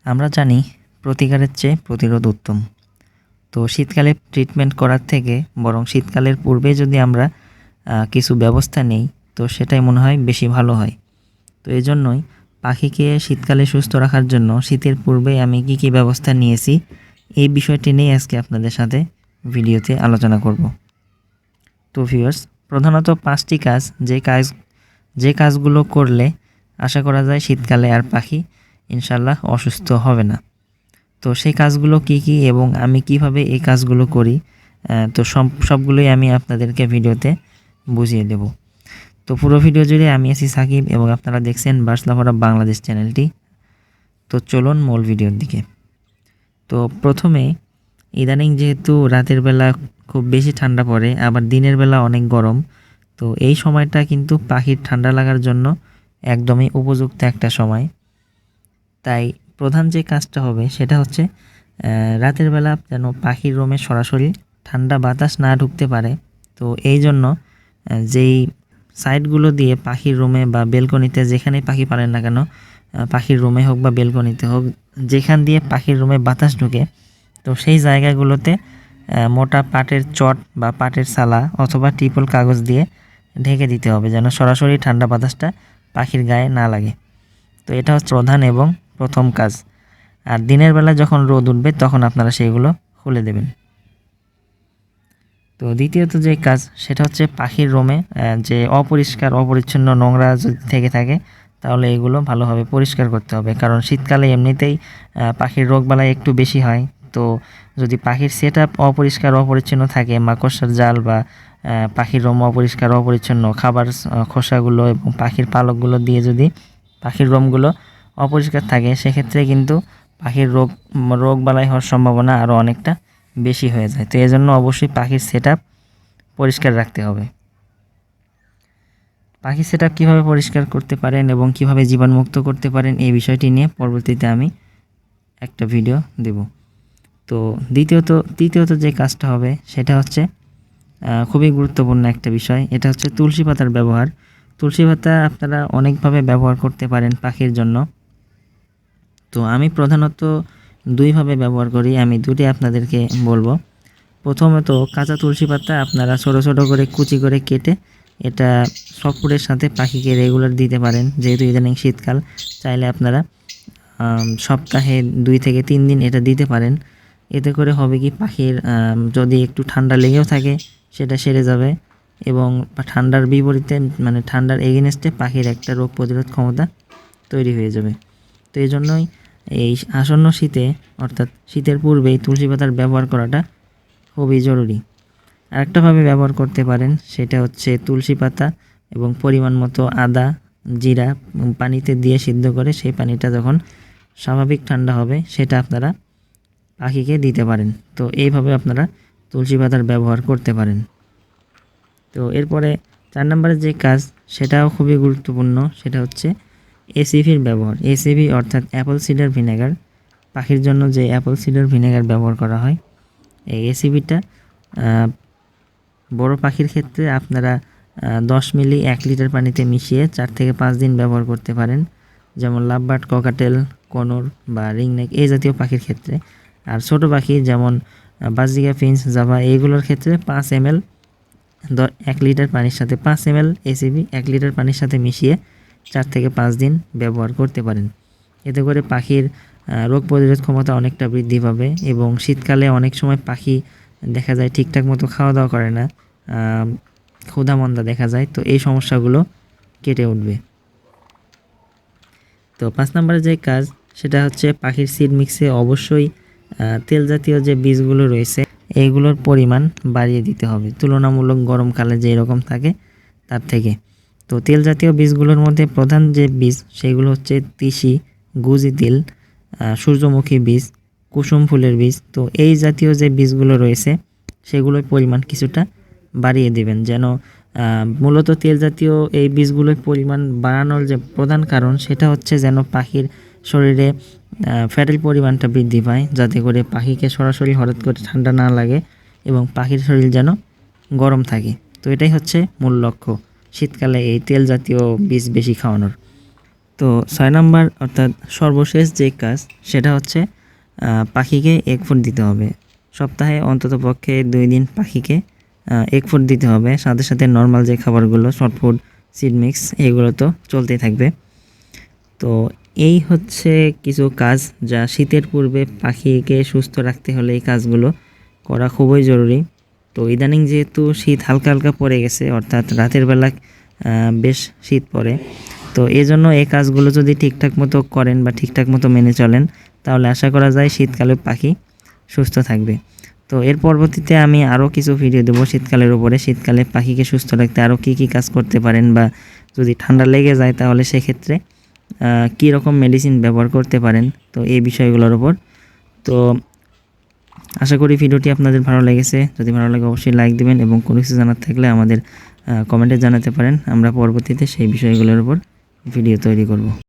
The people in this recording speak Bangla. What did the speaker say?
আমরা জানি প্রতিকারের চেয়ে প্রতিরোধ উত্তম। তো শীতকালে ট্রিটমেন্ট করার থেকে বরং শীতকালের পূর্বে যদি আমরা কিছু ব্যবস্থা নেই তো সেটাই মনে হয় বেশি ভালো হয়। তো এজন্যই পাখিকে শীতকালে সুস্থ রাখার জন্য শীতের পূর্বে আমি কী ব্যবস্থা নিয়েছি এই বিষয়টি নিয়ে আজকে আপনাদের সাথে ভিডিওতে আলোচনা করব। তো ভিউয়ার্স, প্রধানত 5টি কাজ যে কাজগুলো করলে আশা করা যায় শীতকালে আর পাখি ইনশাল্লাহ অসুস্থ হবে না। তো সেই কাজগুলো কি কি এবং আমি কিভাবে এই কাজগুলো করি তো সবগুলোই আমি আপনাদেরকে ভিডিওতে বুঝিয়ে দেব। তো পুরো ভিডিও জুড়ে আমি আছি সাকিব এবং আপনারা দেখছেন বার্ডস লাভার অফ বাংলাদেশ চ্যানেলটি। তো চলুন মূল ভিডিওর দিকে। তো প্রথমে ইদানিং যেহেতু রাতের বেলা খুব বেশি ঠান্ডা পড়ে, আবার দিনের বেলা অনেক গরম, তো এই সময়টা কিন্তু পাখির ঠান্ডা লাগার জন্য একদমই উপযুক্ত একটা সময়। তাই প্রধান যে কাজটা হবে সেটা হচ্ছে রাতের বেলা যেন পাখির রুমে সরাসরি ঠান্ডা বাতাস না ঢুকতে পারে। তো এই জন্য যেই সাইডগুলো দিয়ে পাখির রুমে বা বেলকনিতে যেখানেই পাখি পারেন না কেন, পাখির রুমে হোক বা বেলকনিতে হোক, যেখান দিয়ে পাখির রুমে বাতাস ঢুকে তো সেই জায়গাগুলোতে মোটা পাটের চট বা পাটের সালা অথবা ট্রিপল কাগজ দিয়ে ঢেকে দিতে হবে যেন সরাসরি ঠান্ডা বাতাসটা পাখির গায়ে না লাগে। তো এটা হচ্ছে প্রধান এবং প্রথম কাজ। আর দিনের বেলা যখন রোদ উঠবে তখন আপনারা সেইগুলো খুলে দেবেন। তো দ্বিতীয়ত যে কাজ সেটা হচ্ছে পাখির রুমে যে অপরিচ্ছন্ন নোংরা যদি থেকে থাকে তাহলে এগুলো ভালোভাবে পরিষ্কার করতে হবে, কারণ শীতকালে এমনিতেই পাখির রোগবালাই একটু বেশি হয়। তো যদি পাখির সেটআপ অপরিচ্ছন্ন থাকে, মাকড়সার জাল বা পাখির রুম অপরিচ্ছন্ন, খাবার খোসাগুলো এবং পাখির পালকগুলো দিয়ে যদি পাখির রুমগুলো অপরিষ্কার থাকে সেক্ষেত্রে কিন্তু পাখির রোগবালাই হওয়ার সম্ভাবনা আরও অনেকটা বেশি হয়ে যায়। তো এজন্য অবশ্যই পাখির সেটআপ পরিষ্কার রাখতে হবে। পাখির সেটআপ কীভাবে পরিষ্কার করতে পারেন এবং কিভাবে জীবাণুমুক্ত করতে পারেন এই বিষয়টি নিয়ে পরবর্তীতে আমি একটা ভিডিও দেব। তো তৃতীয়ত যে কাজটা হবে সেটা হচ্ছে খুবই গুরুত্বপূর্ণ একটা বিষয়, এটা হচ্ছে তুলসী পাতার ব্যবহার। তুলসী পাতা আপনারা অনেকভাবে ব্যবহার করতে পারেন পাখির জন্য। তো আমি প্রধানত দুইভাবে ব্যবহার করি, আমি দুটি আপনাদেরকে বলবো। প্রথমত কাঁচা তুলসী পাতা আপনারা ছোটো ছোটো করে কুচি করে কেটে এটা সফট ফুডের সাথে পাখিকে রেগুলার দিতে পারেন। যেহেতু ইদানিং শীতকাল, চাইলে আপনারা সপ্তাহে 2 থেকে 3 দিন এটা দিতে পারেন। এতে করে হবে কি, পাখির যদি একটু ঠান্ডা লেগেও থাকে সেটা সেরে যাবে এবং ঠান্ডার বিপরীতে মানে ঠান্ডার এগেনস্টে পাখির একটা রোগ প্রতিরোধ ক্ষমতা তৈরি হয়ে যাবে। তো এই জন্যই এই আসন্ন শীতে অর্থাৎ শীতের পূর্বেই তুলসী পাতার ব্যবহার করাটা খুবই জরুরি। আরেকটাভাবে ব্যবহার করতে পারেন, সেটা হচ্ছে তুলসী পাতা এবং পরিমাণ মতো আদা জিরা পানিতে দিয়ে সিদ্ধ করে সেই পানিটা যখন স্বাভাবিক ঠান্ডা হবে সেটা আপনারা পাখিকে দিতে পারেন। তো এইভাবে আপনারা তুলসী পাতার ব্যবহার করতে পারেন। তো এরপরে 4 নম্বরের যে কাজ সেটাও খুবই গুরুত্বপূর্ণ, সেটা হচ্ছে এসিভির ব্যবহার। এসিভি অর্থাৎ অ্যাপল সিডার ভিনেগার, পাখির জন্য যে অ্যাপল সিডার ভিনেগার ব্যবহার করা হয়, এই এসিভিটা বড় পাখির ক্ষেত্রে আপনারা 10 মিলি 1 লিটার পানিতে মিশিয়ে 4 থেকে 5 দিন ব্যবহার করতে পারেন, যেমন লাভবার্ড, ককাটেল, কনুর বা রিংনেক এই জাতীয় পাখির ক্ষেত্রে। আর ছোট পাখি যেমন বাজরিগা, ফিঞ্চ, জাভা এইগুলোর ক্ষেত্রে 5 ml 1 লিটার পানির সাথে 5 ml এসিবি 1 লিটার পানির সাথে মিশিয়ে 4 থেকে 5 দিন ব্যবহার করতে পারেন। এতে করে পাখির রোগ প্রতিরোধ ক্ষমতা অনেকটা বৃদ্ধি পাবে এবং শীতকালে অনেক সময় পাখি দেখা যায় ঠিকঠাক মতো খাওয়া দাওয়া করে না, ক্ষুধামন্দা দেখা যায়। তো এই সমস্যাগুলো কেটে উঠবে। তো 5 নম্বরের যে কাজ সেটা হচ্ছে পাখির সিড মিক্সে অবশ্যই তেল জাতীয় যে বীজগুলো রয়েছে এইগুলোর পরিমাণ বাড়িয়ে দিতে হবে তুলনামূলক গরমকালে যেই রকম থাকে তার থেকে। তো তেল জাতীয় বীজগুলোর মধ্যে প্রধান যে বীজ সেগুলো হচ্ছে তিসি, গুজি তিল, সূর্যমুখী বীজ, কুসুম ফুলের বীজ। তো এই জাতীয় যে বীজগুলো রয়েছে সেগুলোর পরিমাণ কিছুটা বাড়িয়ে দিবেন, যেন মূলত তেল জাতীয় এই বীজগুলোর পরিমাণ বাড়ানোর যে প্রধান কারণ সেটা হচ্ছে যেন পাখির শরীরে ফ্যাটের পরিমাণটা বৃদ্ধি পায়, যাতে করে পাখিকে সরাসরি হঠাৎ করে ঠান্ডা না লাগে এবং পাখির শরীর যেন গরম থাকে। তো এটাই হচ্ছে মূল লক্ষ্য শীতকালে এই তেল জাতীয় বীজ বেশি খাওয়ানোর। তো 6 নাম্বার অর্থাৎ সর্বশেষ যে কাজ সেটা হচ্ছে পাখিকে 1 ফুট দিতে হবে। সপ্তাহে অন্ততপক্ষে 2 দিন পাখিকে 1 ফুট দিতে হবে। সাথে সাথে নর্মাল যে খাবারগুলো শর্ট ফুড, সিড মিক্স এগুলো তো চলতেই থাকবে। তো এই হচ্ছে কিছু কাজ যা শীতের পূর্বে পাখিকে সুস্থ রাখতে হলে এই কাজগুলো করা খুবই জরুরি। তো ইদানিং যেহেতু শীত হালকা হালকা পড়ে গেছে, অর্থাৎ রাতের বেলা বেশ শীত পড়ে, তো এই জন্য এই কাজগুলো যদি ঠিকঠাক মতো করেন বা ঠিকঠাক মতো মেনে চলেন তাহলে আশা করা যায় শীতকালে পাখি সুস্থ থাকবে। তো এর পরবর্তীতে আমি আরও কিছু ভিডিও দেবো শীতকালের উপরে, শীতকালে পাখিকে সুস্থ রাখতে আরও কী কী কাজ করতে পারেন, বা যদি ঠান্ডা লেগে যায় তাহলে সেক্ষেত্রে কী রকম মেডিসিন ব্যবহার করতে পারেন, তো এই বিষয়গুলোর উপর। তো আশা করি ভিডিওটি আপনাদের ভালো লেগেছে। যদি ভালো লাগে অবশ্যই লাইক দিবেন এবং কোনো কিছু জানার থাকলে আমাদের কমেন্টে জানাতে পারেন। আমরা পরবর্তীতে সেই বিষয়গুলোর উপর ভিডিও তৈরি করব।